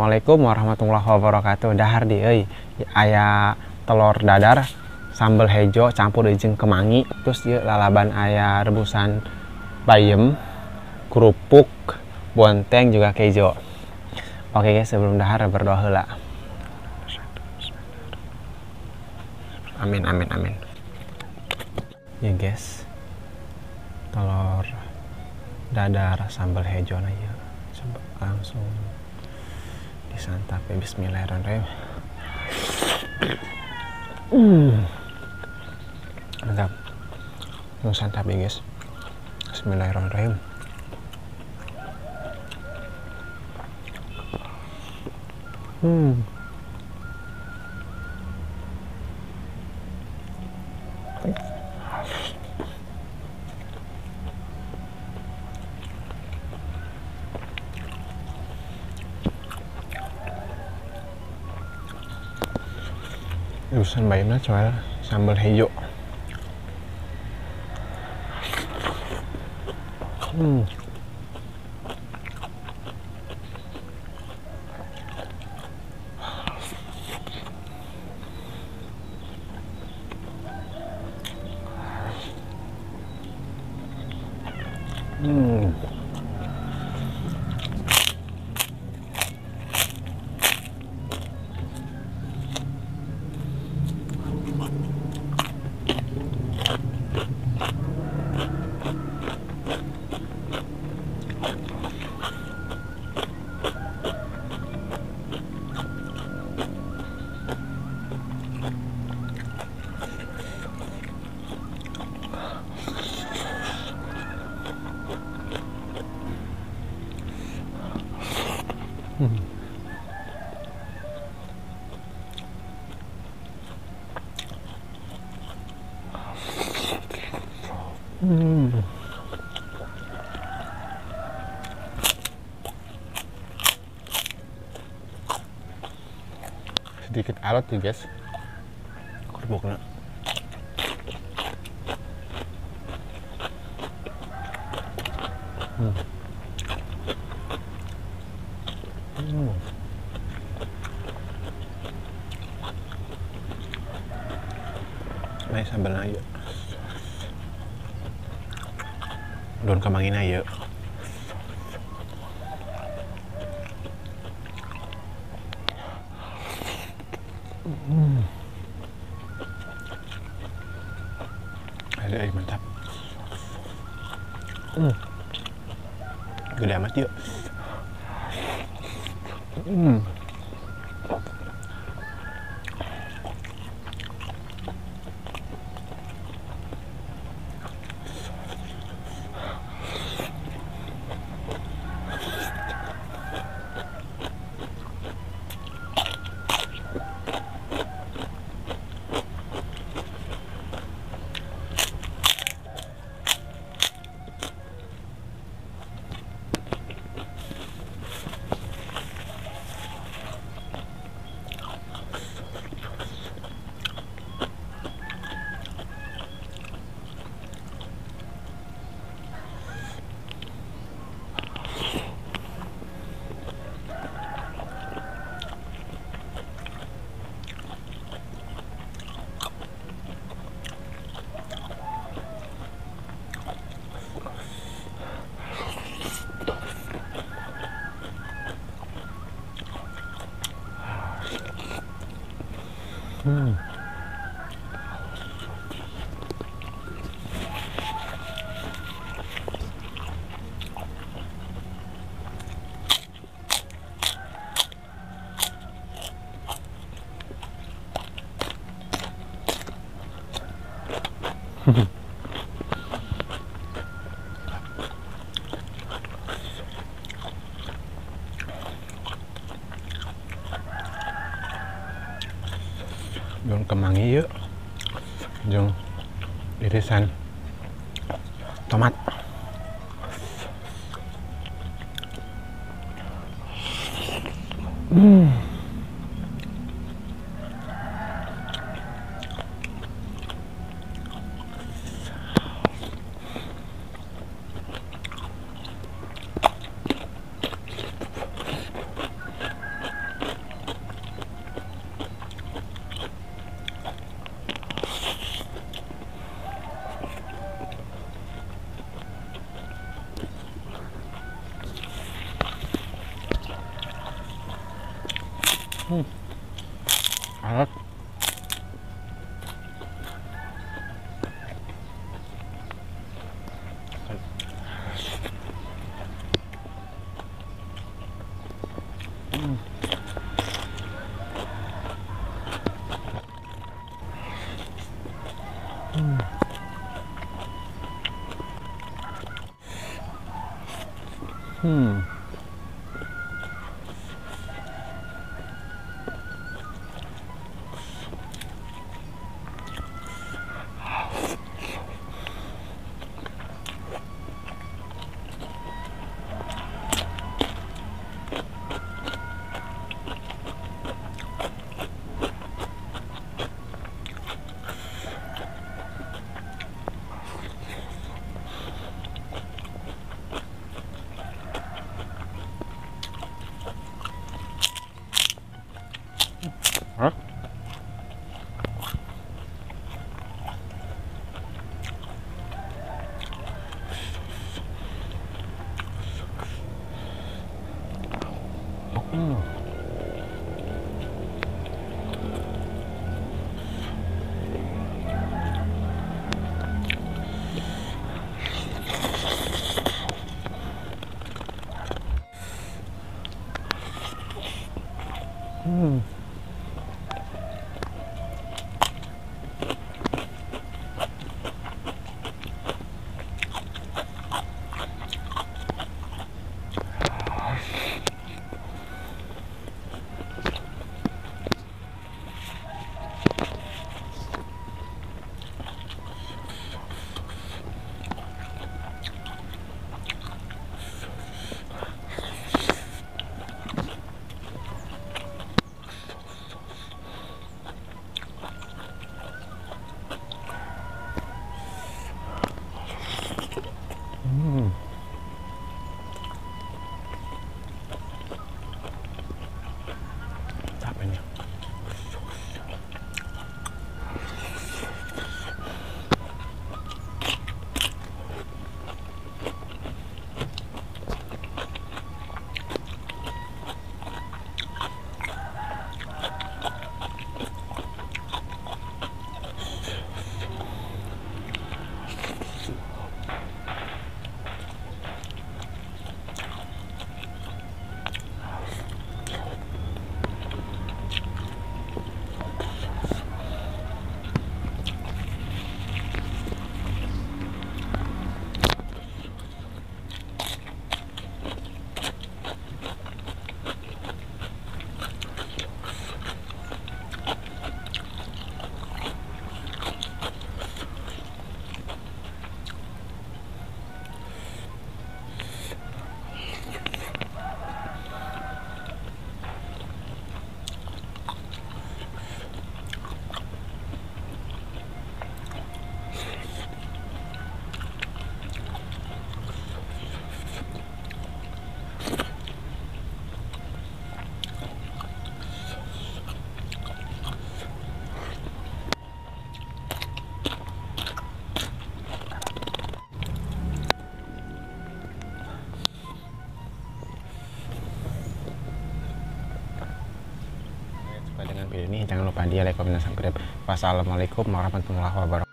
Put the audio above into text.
Assalamualaikum warahmatullahi wabarakatuh. Dahar di euy. Aya telur dadar sambal hejo campur jeung kemangi, terus ieu lalaban aya rebusan bayem, kerupuk, bonteng juga kejo. Oke guys, sebelum dahar berdoa heula. Amin amin amin. Ya guys. Telur dadar sambal hejo na ieu. Coba langsung disantap ya, bismillahirrahmanirrahim. Mantap. Langsung santap ya guys. Bismillahirrahmanirrahim. Rebusan bayamna coba sambal hejo. Sedikit alot ya guys kerupuknya. Nah sambalnya ayo daun kemangin ayo. Ada mantap. Gede amat yuk. Daun kemangi yuk, jeung irisan tomat. Hmm. Hah? Hmm. Hmm. Hmm. Capeknya. Dengan video ini jangan lupa di like, komen, dan subscribe. Wassalamualaikum warahmatullahi wabarakatuh.